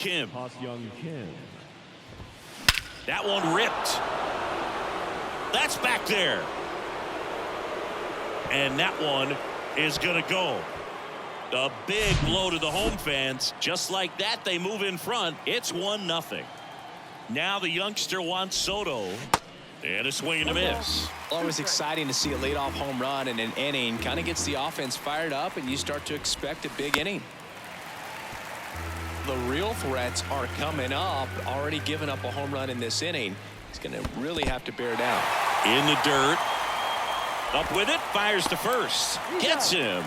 Kim. Young Kim. That one ripped. That's back there. And that one is going to go. A big blow to the home fans. Just like that, they move in front. It's 1-0. Now the youngster wants Soto. And a swing and a miss. Always exciting to see a leadoff home run in an inning. Kind of gets the offense fired up, and you start to expect a big inning. The real threats are coming up. Already given up a home run in this inning. He's going to really have to bear down. In the dirt. Up with it. Fires to first. Gets him.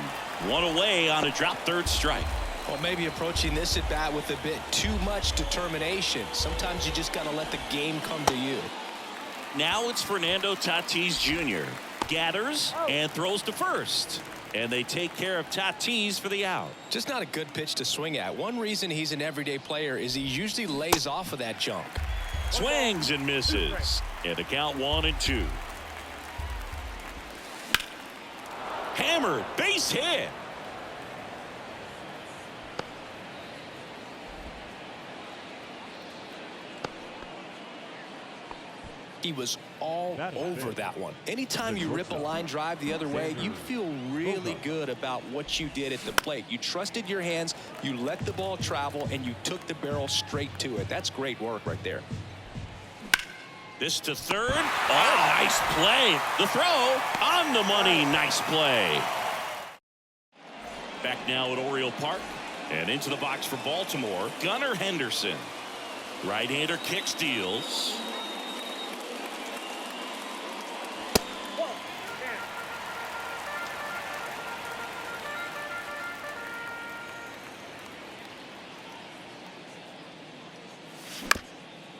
One away on a drop third strike. Well, maybe approaching this at bat with a bit too much determination. Sometimes you just got to let the game come to you. Now it's Fernando Tatis Jr. Gathers and throws to first. And they take care of Tatis for the out. Just not a good pitch to swing at. One reason he's an everyday player is he usually lays off of that junk. Swings and misses. And the count 1-2. Hammered. Base hit. He was all over that one. Anytime you rip a line drive the other way, you feel really good about what you did at the plate. You trusted your hands, you let the ball travel, and you took the barrel straight to it. That's great work right there. This to third. Oh, nice play. The throw on the money. Nice play. Back now at Oriole Park. And into the box for Baltimore, Gunnar Henderson. Right-hander kick steals.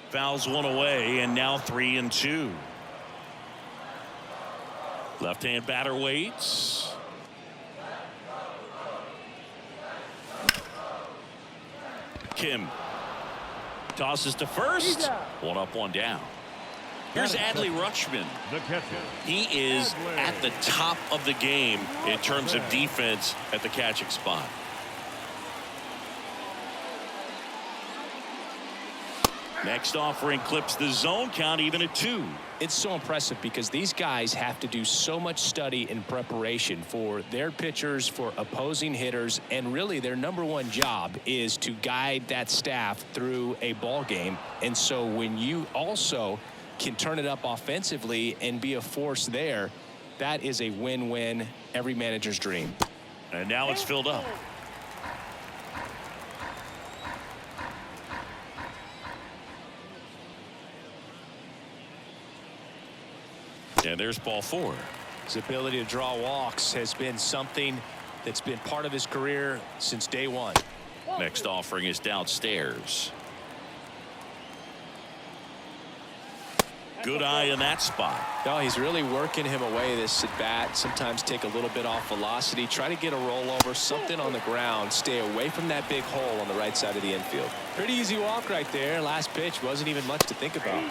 Fouls one away, and now 3-2. Left-hand batter waits. Kim tosses to first. One up, one down. Here's Adley Rutschman. The catcher. He is at the top of the game in terms of defense at the catching spot. Next offering clips the zone count even at 2. It's so impressive because these guys have to do so much study and preparation for their pitchers, for opposing hitters, and really their #1 job is to guide that staff through a ball game. And so when you also can turn it up offensively and be a force there, that is a win-win, every manager's dream. And now it's filled up. And there's ball 4. His ability to draw walks has been something that's been part of his career since day one. Next offering is downstairs. Good eye in that spot. No, he's really working him away this at bat. Sometimes take a little bit off velocity. Try to get a rollover, something on the ground. Stay away from that big hole on the right side of the infield. Pretty easy walk right there. Last pitch wasn't even much to think about.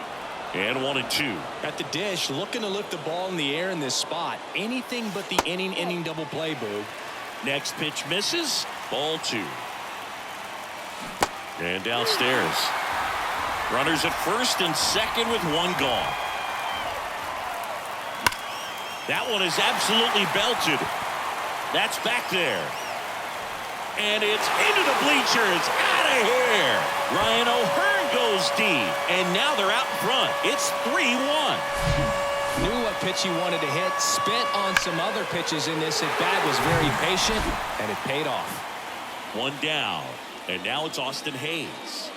And 1-2. At the dish, looking to lift the ball in the air in this spot. Anything but the inning double play, Boog. Next pitch misses. Ball 2. And downstairs. Runners at first and second with one gone. That one is absolutely belted. That's back there. And it's into the bleachers. Out of here. Ryan O'Hearn goes deep. And now they're out in front. It's 3-1. Knew what pitch he wanted to hit. Spent on some other pitches in this at bat. Was very patient, and it paid off. One down. And now it's Austin Hayes.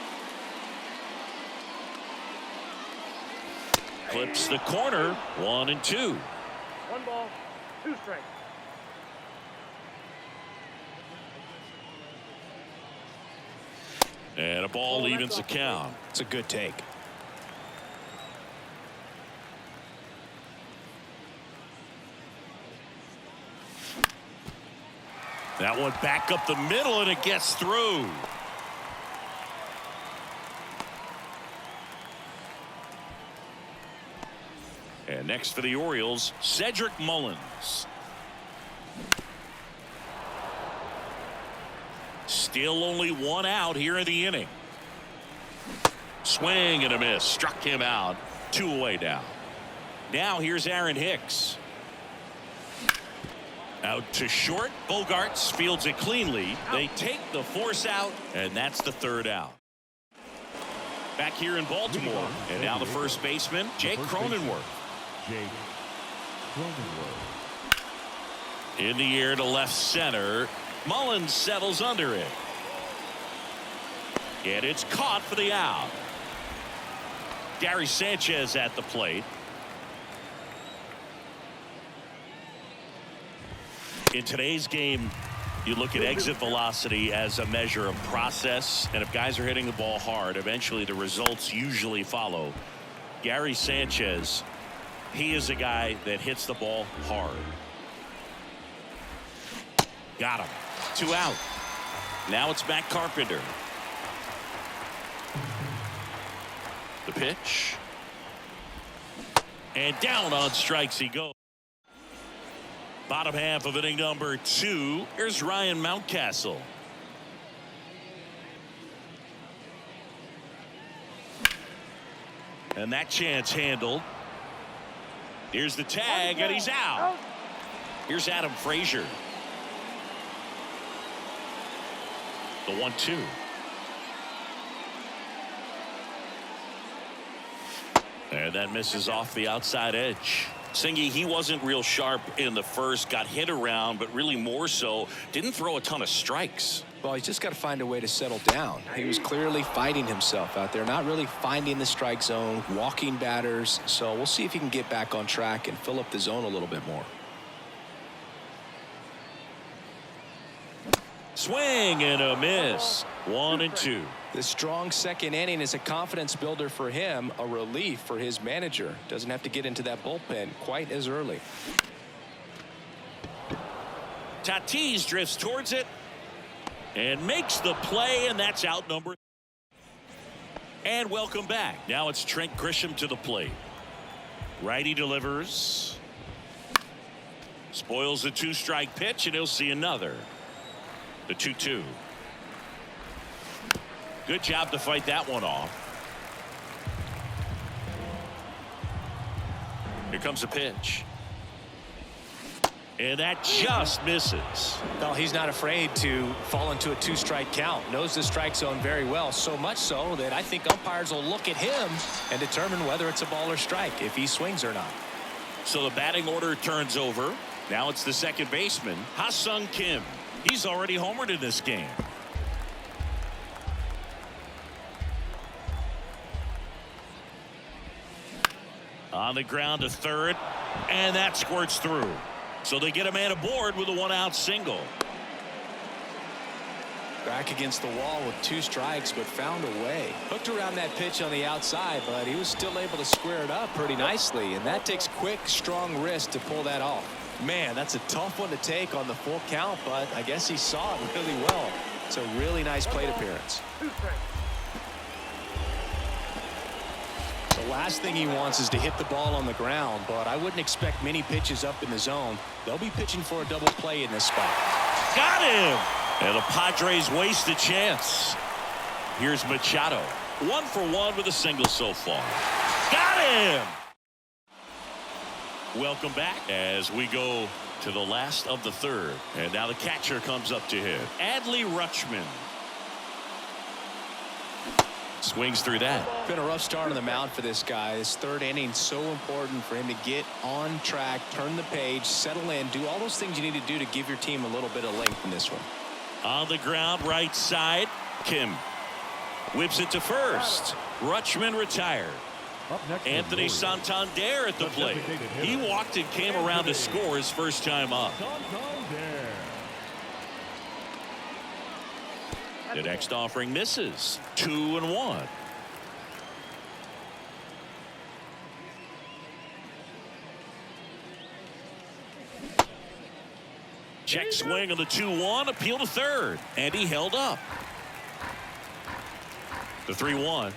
Clips the corner. 1-2. 1 ball, 2 strikes. And a ball evens the count. It's a good take. That one back up the middle, and it gets through. And next for the Orioles, Cedric Mullins. Still only one out here in the inning. Swing and a miss. Struck him out. 2 away now. Now here's Aaron Hicks. Out to short. Bogarts fields it cleanly. They take the force out, and that's the 3rd out. Back here in Baltimore, and now the first baseman, Jake Cronenworth. In the air to left center. Mullins settles under it. And it's caught for the out. Gary Sanchez at the plate. In today's game, you look at exit velocity as a measure of process, and if guys are hitting the ball hard, eventually the results usually follow. Gary Sanchez, he is a guy that hits the ball hard. Got him. 2 out. Now it's Matt Carpenter. The pitch. And down on strikes he goes. Bottom half of inning number 2. Here's Ryan Mountcastle. And that chance handled. Here's the tag, and he's out. Here's Adam Frazier. The 1-2. And that misses off the outside edge. Singy, he wasn't real sharp in the first, got hit around, but really more so, didn't throw a ton of strikes. Well, he's just got to find a way to settle down. He was clearly fighting himself out there, not really finding the strike zone, walking batters. So we'll see if he can get back on track and fill up the zone a little bit more. Swing and a miss. 1-2. This strong second inning is a confidence builder for him, a relief for his manager. Doesn't have to get into that bullpen quite as early. Tatis drifts towards it and makes the play, and that's out number. And welcome back. Now it's Trent Grisham to the plate. Righty delivers. Spoils the 2-strike pitch, and he'll see another. The 2-2. Good job to fight that one off. Here comes a pitch. And that just misses. Well, he's not afraid to fall into a 2-strike count. Knows the strike zone very well. So much so that I think umpires will look at him and determine whether it's a ball or strike, if he swings or not. So the batting order turns over. Now it's the second baseman, Ha-Sung Kim. He's already homered in this game. On the ground to third, and that squirts through. So they get a man aboard with a 1-out single. Back against the wall with 2 strikes, but found a way. Hooked around that pitch on the outside, but he was still able to square it up pretty nicely, and that takes quick, strong wrist to pull that off. Man, that's a tough one to take on the full count, but I guess he saw it really well. It's a really nice plate appearance. 2 strikes. The last thing he wants is to hit the ball on the ground, but I wouldn't expect many pitches up in the zone. They'll be pitching for a double play in this spot. Got him! And the Padres waste a chance. Here's Machado. 1 for 1 with a single so far. Got him! Welcome back as we go to the last of the 3rd. And now the catcher comes up to hit. Adley Rutschman. Swings through that. Been a rough start on the mound for this guy. This 3rd inning so important for him to get on track, turn the page, settle in, do all those things you need to do to give your team a little bit of length in this one. On the ground, right side, Kim whips it to first. Rutschman retired. Anthony Santander at the plate. He walked and came around to score his first time up. The next offering misses. 2-1. Check swing on the 2-1. Appeal to third. And he held up. The 3-1.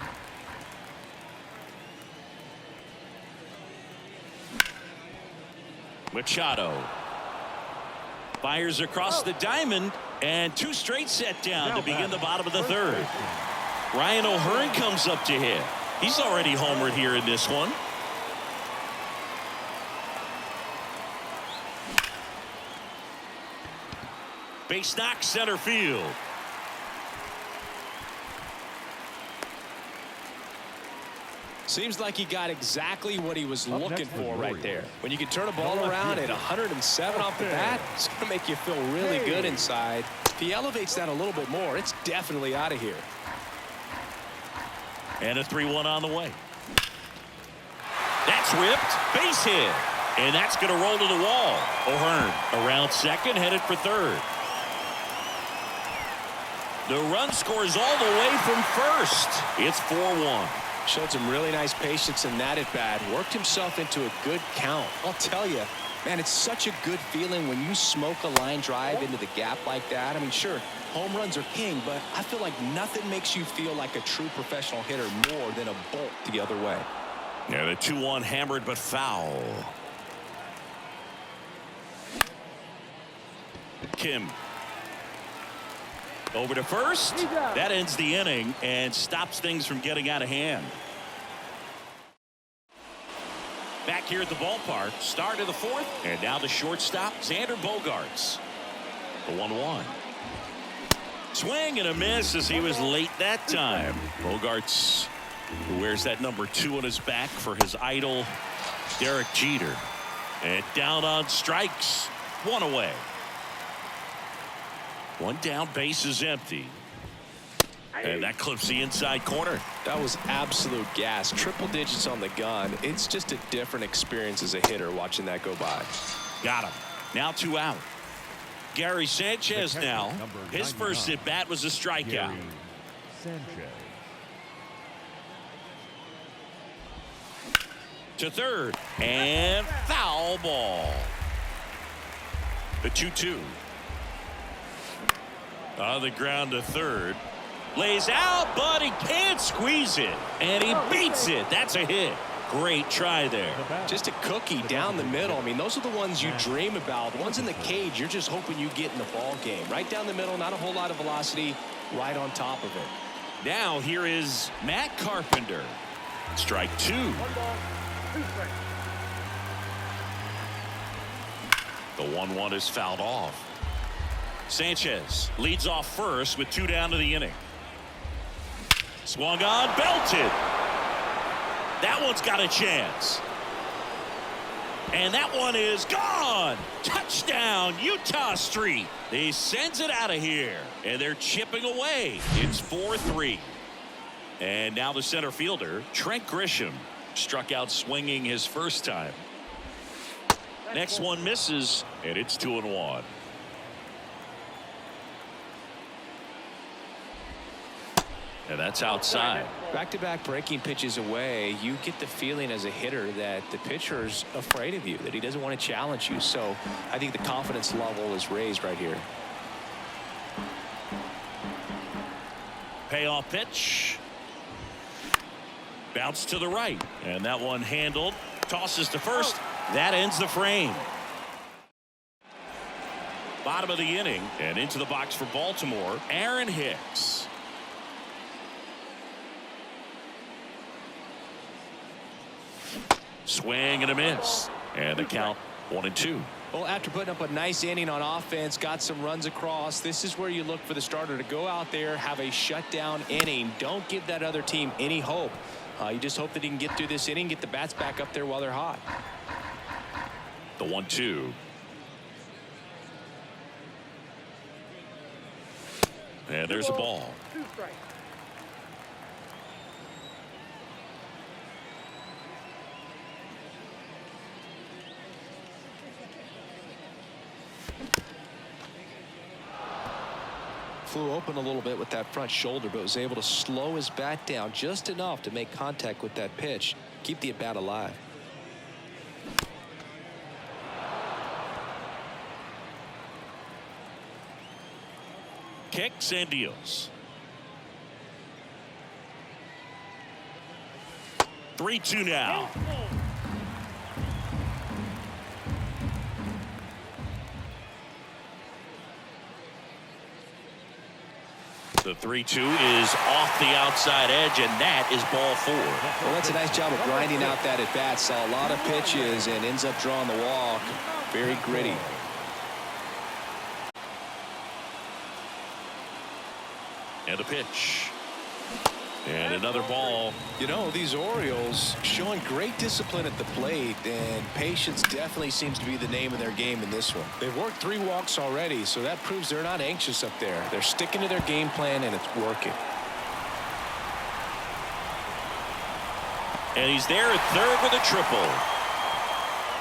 Machado fires across the diamond, and 2 straight set down to begin the bottom of the 3rd. Ryan O'Hearn comes up to hit. He's already homered here in this one. Base knock center field. Seems like he got exactly what he was looking for right there. When you can turn a ball around at 107 off the bat, it's going to make you feel really good inside. If he elevates that a little bit more, it's definitely out of here. And a 3-1 on the way. That's ripped. Base hit. And that's going to roll to the wall. O'Hearn around second, headed for third. The run scores all the way from first. It's 4-1. Showed some really nice patience in that at bat. Worked himself into a good count. I'll tell you, man, it's such a good feeling when you smoke a line drive into the gap like that. I mean, sure, home runs are king, but I feel like nothing makes you feel like a true professional hitter more than a bolt the other way. Yeah, the 2-1 hammered but foul. Kim. Over to first. That ends the inning and stops things from getting out of hand. Back here at the ballpark, start of the fourth, and now the shortstop, Xander Bogaerts. The 1-1. Swing and a miss as he was late that time. Bogaerts, who wears that number 2 on his back for his idol, Derek Jeter. And down on strikes, 1 away. 1 down, base is empty. And that clips the inside corner. That was absolute gas. Triple digits on the gun. It's just a different experience as a hitter watching that go by. Got him. Now 2 out. Gary Sanchez now. His first at bat was a strikeout. To third. And foul ball. The 2-2. On the ground to third. Lays out, but he can't squeeze it. And he beats it. That's a hit. Great try there. Just a cookie down the middle. I mean, those are the ones you dream about. The ones in the cage, you're just hoping you get in the ball game. Right down the middle, not a whole lot of velocity, right on top of it. Now here is Matt Carpenter. Strike 2. 1 ball, 2 strikes. The 1-1 is fouled off. Sanchez leads off first with 2 down to the inning. Swung on, belted. That one's got a chance. And that one is gone. Touchdown, Utah Street. He sends it out of here. And they're chipping away. It's 4-3. And now the center fielder, Trent Grisham, struck out swinging his first time. Next one misses, and it's 2-1. And that's outside. Back-to-back breaking pitches away, you get the feeling as a hitter that the pitcher's afraid of you, that he doesn't want to challenge you. So I think the confidence level is raised right here. Payoff pitch. Bounce to the right. And that one handled. Tosses to first. That ends the frame. Bottom of the inning. And into the box for Baltimore, Aaron Hicks. Swing and a miss. And the count 1-2. Well, after putting up a nice inning on offense, got some runs across, this is where you look for the starter to go out there, have a shutdown inning. Don't give that other team any hope. You just hope that he can get through this inning, get the bats back up there while they're hot. The 1-2. And there's a ball. 2 strikes. Flew open a little bit with that front shoulder, but was able to slow his bat down just enough to make contact with that pitch, keep the at bat alive. Kicks and deals. 3-2 now. The The 3-2 is off the outside edge, and that is ball 4. Well, that's a nice job of grinding out that at bat. Saw a lot of pitches and ends up drawing the walk. Very gritty. And a pitch. And another ball. You know, these Orioles showing great discipline at the plate, and patience definitely seems to be the name of their game in this one. They've worked 3 walks already, so that proves they're not anxious up there. They're sticking to their game plan, and it's working. And he's there at third with a triple.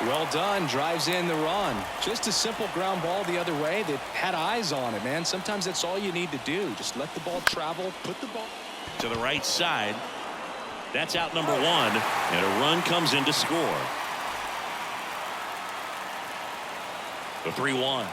Well done. Drives in the run. Just a simple ground ball the other way that had eyes on it, man. Sometimes that's all you need to do. Just let the ball travel, put the ball To the right side. That's out number 1, and a run comes in to score. The 3-1.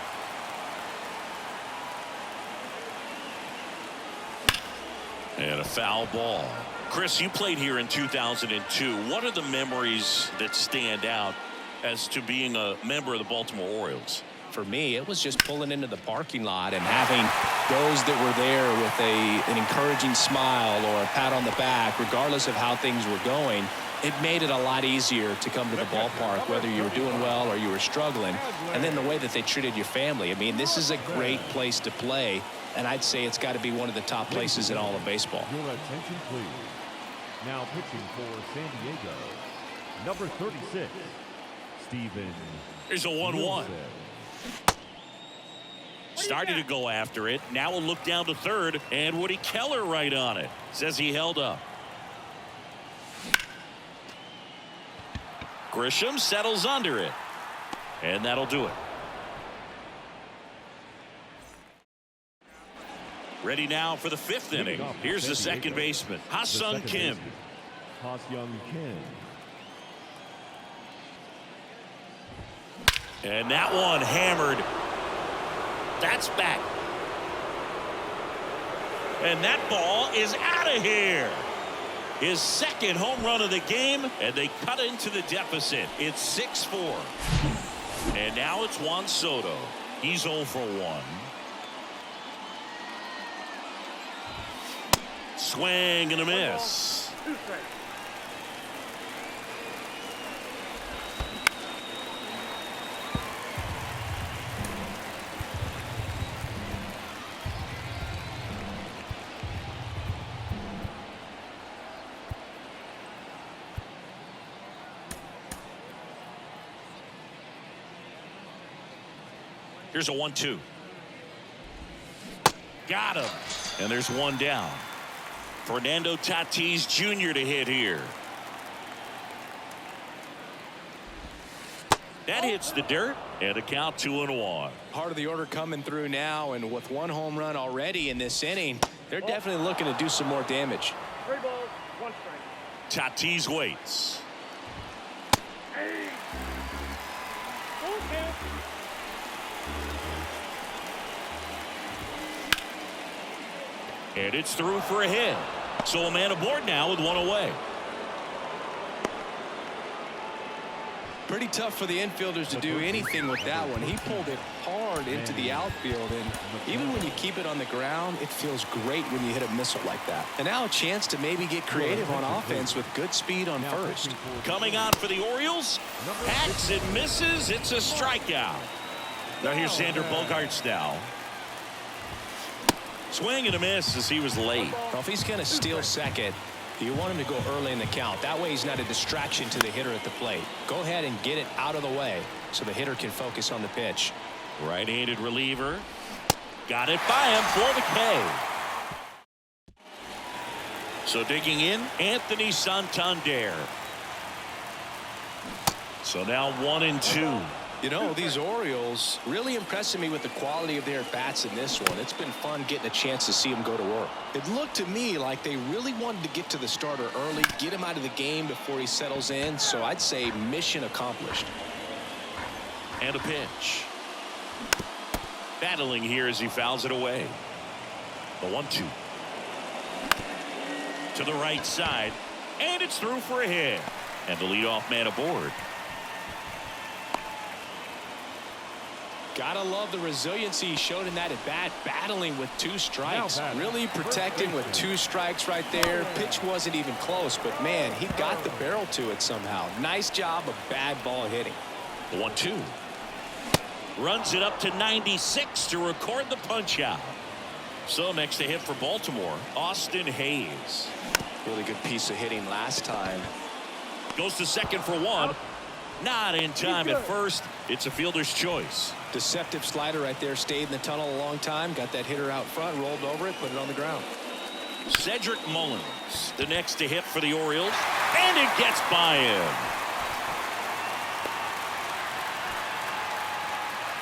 And a foul ball. Chris, you played here in 2002. What are the memories that stand out as to being a member of the Baltimore Orioles? For me, it was just pulling into the parking lot and having those that were there with an encouraging smile or a pat on the back, regardless of how things were going. It made it a lot easier to come to the ballpark, whether you were doing well or you were struggling. And then the way that they treated your family. I mean, this is a great place to play, and I'd say it's got to be one of the top places in all of baseball. Your attention, please. Now pitching for San Diego, number 36, Steven. Here's a 1-1. Started to go after it. Now we'll look down to third, and Woody Keller right on it. Says he held up. Grisham settles under it, and that'll do it. Ready now for the 5th inning. Here's the second baseman, Ha-Sung Kim. Ha-Sung Kim. And that one hammered. That's back. And that ball is out of here. His second home run of the game, and they cut into the deficit. It's 6-4. And now it's Juan Soto. He's 0 for 1. Swing and a miss. Here's a 1-2. Got him. And there's one down. Fernando Tatis Jr. to hit here. That hits the dirt, and a count 2-1. Part of the order coming through now, and with 1 home run already in this inning, they're definitely looking to do some more damage. 3 balls, 1 strike. Tatis waits. And it's through for a hit. So a man aboard now with 1 away. Pretty tough for the infielders to do anything with that one. He pulled it hard into the outfield, and even when you keep it on the ground, it feels great when you hit a missile like that. And now a chance to maybe get creative on offense with good speed on first. Coming on for the Orioles. Hacks and misses. It's a strikeout. Now here's Xander Bogaerts now. Swing and a miss as he was late. Well, if he's going to steal second, you want him to go early in the count. That way he's not a distraction to the hitter at the plate. Go ahead and get it out of the way so the hitter can focus on the pitch. Right-handed reliever. Got it by him for the K. So digging in, Anthony Santander. So now 1-2. You know, these Orioles really impressing me with the quality of their bats in this one. It's been fun getting a chance to see them go to work. It looked to me like they really wanted to get to the starter early, get him out of the game before he settles in. So I'd say mission accomplished. And a pitch. Battling here as he fouls it away. The 1-2. To the right side. And it's through for a hit. And the leadoff man aboard. Gotta love the resiliency he showed in that at bat, battling with 2 strikes. Really protecting with 2 strikes right there. Pitch wasn't even close, but man, he got the barrel to it somehow. Nice job of bad ball hitting. The 1-2. Runs it up to 96 to record the punch out. So next to hit for Baltimore, Austin Hayes. Really good piece of hitting last time. Goes to second for 1. Not in time at first. It's a fielder's choice. Deceptive slider right there. Stayed in the tunnel a long time. Got that hitter out front, rolled over it, put it on the ground. Cedric Mullins, the next to hit for the Orioles. And it gets by him.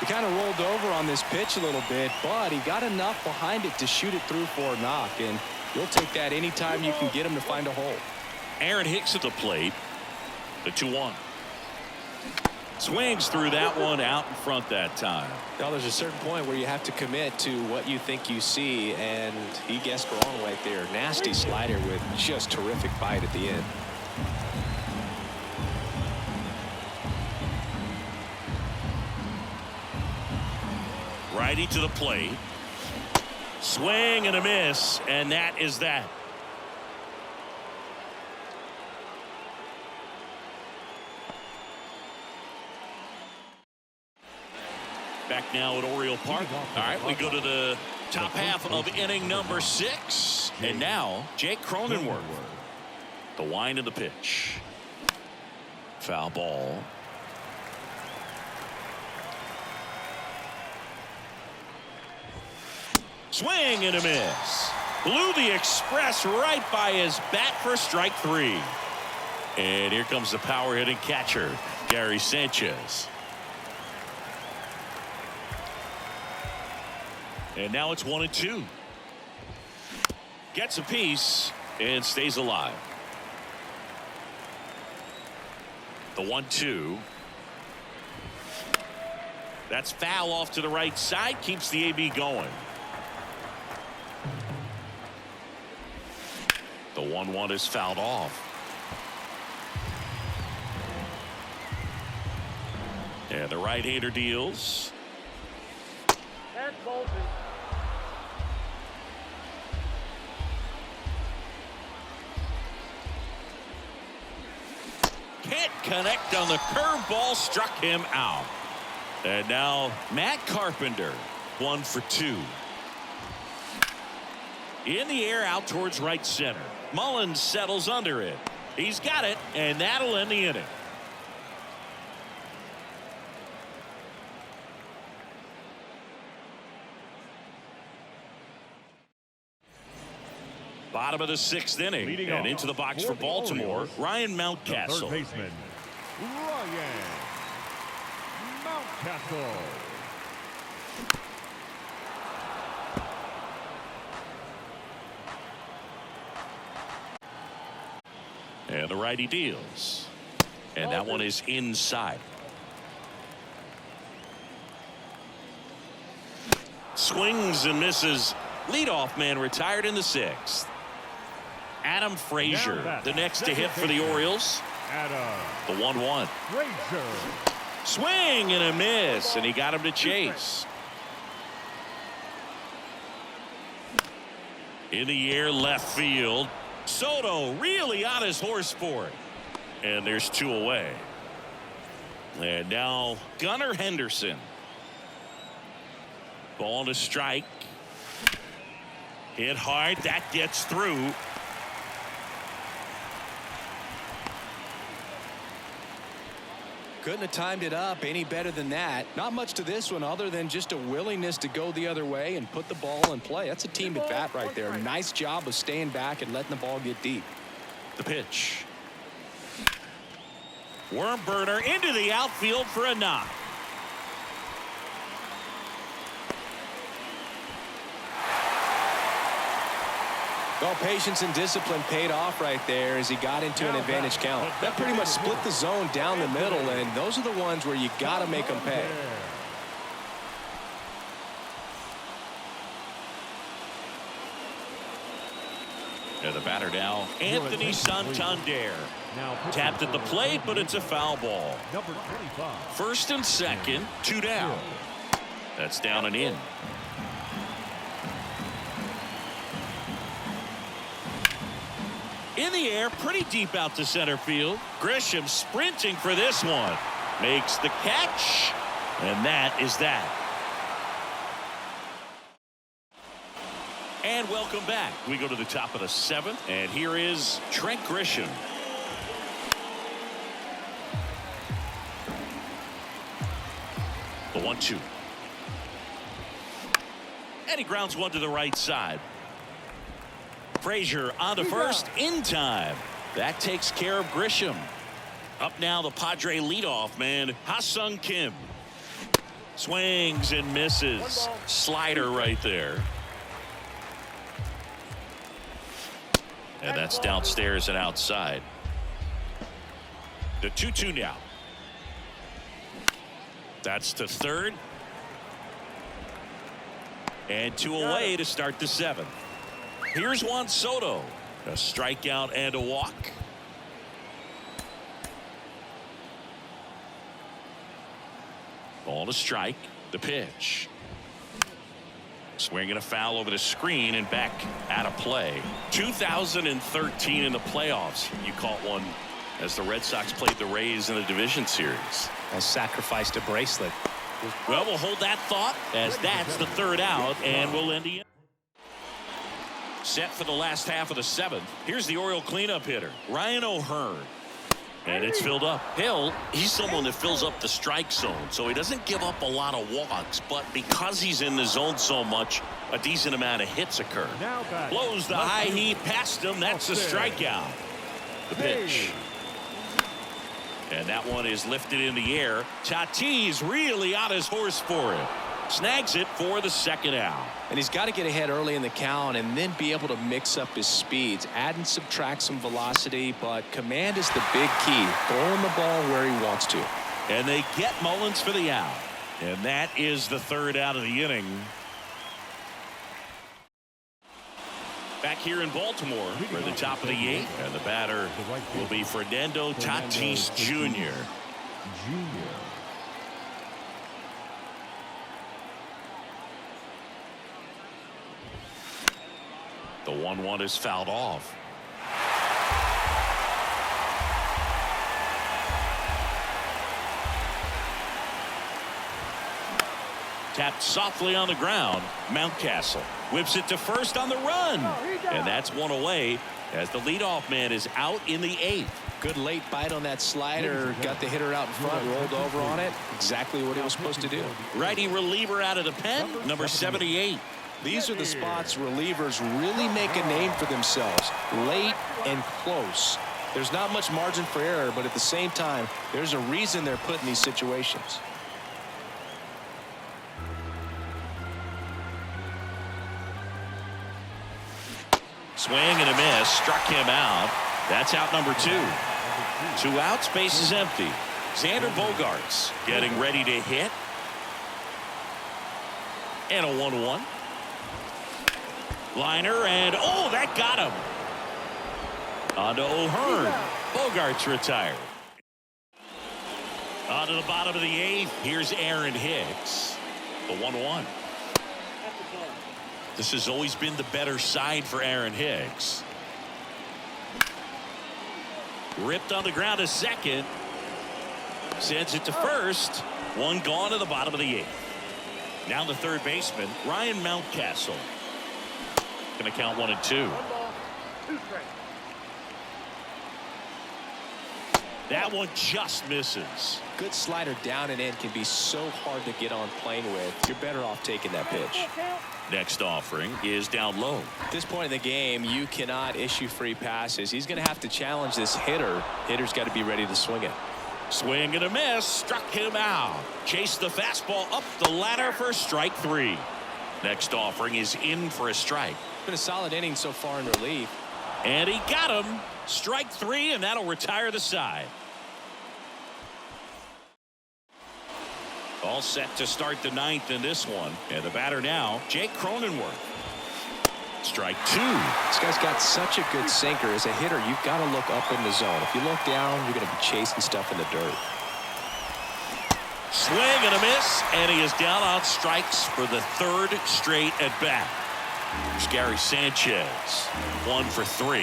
He kind of rolled over on this pitch a little bit, but he got enough behind it to shoot it through for a knock. And you'll take that anytime you can get him to find a hole. Aaron Hicks at the plate. The 2-1. Swings through that one out in front that time. Now there's a certain point where you have to commit to what you think you see, and he guessed wrong right there. Nasty slider with just terrific bite at the end. Righty to the plate. Swing and a miss, and that is that. Back now at Oriole Park. All right, we go to the top half of inning number 6. And now, Jake Cronenworth. The wind of the pitch. Foul ball. Swing and a miss. Blew the express right by his bat for strike 3. And here comes the power hitting catcher, Gary Sanchez. And now it's 1-2. Gets a piece and stays alive. The 1-2. That's foul off to the right side. Keeps the AB going. The 1-1 is fouled off. And the right-hander deals. That's bolted. Can't connect on the curveball, struck him out. And now Matt Carpenter, 1 for 2. In the air out towards right center. Mullins settles under it. He's got it, and that'll end the inning. Bottom of the 6th inning. Leading and off into the box for the Baltimore, Orioles, Ryan the Mountcastle. third baseman, Ryan Mountcastle. And the righty deals. And that one is inside. Swings and misses. Leadoff man retired in the 6th. Adam Frazier, the next to hit for the Orioles. The 1-1. Frazier. Swing and a miss, and he got him to chase. In the air, left field. Soto really on his horse for it. And there's 2 away. And now Gunnar Henderson. Ball to strike. Hit hard. That gets through. Couldn't have timed it up any better than that. Not much to this one other than just a willingness to go the other way and put the ball in play. That's a team at bat right there. Nice job of staying back and letting the ball get deep. The pitch. Worm burner into the outfield for a knock. Well, patience and discipline paid off right there as he got into an advantage count. That pretty much split the zone down the middle, and those are the ones where you got to make them pay. And the batter now, Anthony Santander. Tapped at the plate, but it's a foul ball. Number 25. First and second, 2 down. That's down and in. In the air, pretty deep out to center field. Grisham sprinting for this one. Makes the catch. And that is that. And welcome back. We go to the top of the 7th. And here is Trent Grisham. The 1-2. And he grounds one to the right side. Frazier on to first in time. That takes care of Grisham. Up now, the Padre leadoff man, Ha-Sung Kim. Swings and misses. Slider right there. And that's downstairs and outside. The 2-2 now. That's to third. And 2 away to start the 7th. Here's Juan Soto. A strikeout and a walk. Ball to strike. The pitch. Swinging a foul over the screen and back out of play. 2013 in the playoffs. You caught one as the Red Sox played the Rays in the division series. I sacrificed a bracelet. Well, we'll hold that thought as that's the 3rd out, and we'll end the set for the last half of the 7th. Here's the Oriole cleanup hitter, Ryan O'Hearn. And it's filled up. Hill, he's someone that fills up the strike zone, so he doesn't give up a lot of walks, but because he's in the zone so much, a decent amount of hits occur. Blows the high heat past him. That's a strikeout. The pitch. And that one is lifted in the air. Tatis really on his horse for it. Snags it for the 2nd out. And he's got to get ahead early in the count and then be able to mix up his speeds, add and subtract some velocity, but command is the big key. Throwing the ball where he wants to. And they get Mullins for the out. And that is the 3rd out of the inning. Back here in Baltimore, we're at the top of the 8th, and the batter will be Fernando Tatis Jr. The 1-1 is fouled off. Tapped softly on the ground. Mountcastle whips it to first on the run. And that's 1 away as the leadoff man is out in the 8th. Good late bite on that slider. Got the hitter out in front, rolled over on it. Exactly what he was supposed to do. Righty reliever out of the pen, number 78. These are the spots relievers really make a name for themselves. Late and close. There's not much margin for error, but at the same time, there's a reason they're put in these situations. Swing and a miss. Struck him out. That's out number 2. 2 outs, base is empty. Xander Bogaerts getting ready to hit. And a 1-1. Liner, and oh, that got him. On to O'Hearn. Bogaerts retired. On to the bottom of the 8th. Here's Aaron Hicks. The 1-1. This has always been the better side for Aaron Hicks. Ripped on the ground to second. Sends it to first. 1 gone to the bottom of the 8th. Now the 3rd baseman, Ryan Mountcastle. Going to count 1 and 2. That one just misses. Good slider down and in can be so hard to get on plane with. You're better off taking that pitch. Next offering is down low. At this point in the game, you cannot issue free passes. He's going to have to challenge this hitter. Hitter's got to be ready to swing it. Swing and a miss. Struck him out. Chased the fastball up the ladder for strike 3. Next offering is in for a strike. Been a solid inning so far in relief. And he got him. Strike 3, and that'll retire the side. All set to start the 9th in this one. And the batter now, Jake Cronenworth. Strike 2. This guy's got such a good sinker. As a hitter, you've got to look up in the zone. If you look down, you're going to be chasing stuff in the dirt. Swing and a miss, and he is down on strikes for the third straight at bat. Here's Gary Sanchez, 1 for 3.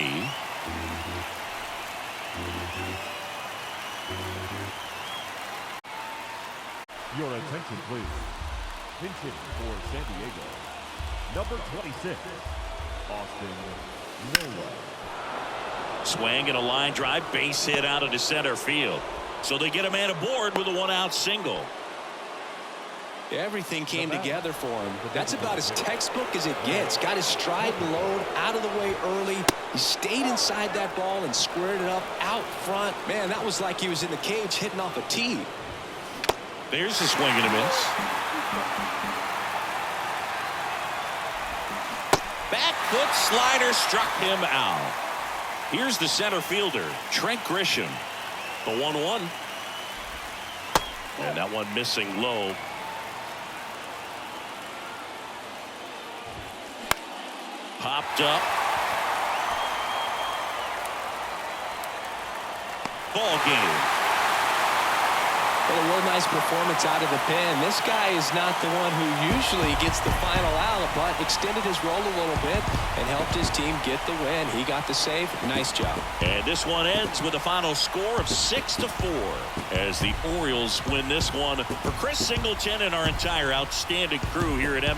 Your attention, please. Pitching for San Diego, number 26, Austin Nola. Swing and a line drive, base hit out into center field. So they get a man aboard with a 1-out single. Everything came together for him. That's about as textbook as it gets. Got his stride and load out of the way early. He stayed inside that ball and squared it up out front. Man, that was like he was in the cage hitting off a tee. There's a swing and a miss. Back foot slider struck him out. Here's the center fielder, Trent Grisham. The 1-1. And that one missing low. Popped up. Ball game. Well, a real nice performance out of the pen. This guy is not the one who usually gets the final out, but extended his role a little bit and helped his team get the win. He got the save. Nice job. And this one ends with a final score of 6-4 as the Orioles win this one. For Chris Singleton and our entire outstanding crew here at MLB.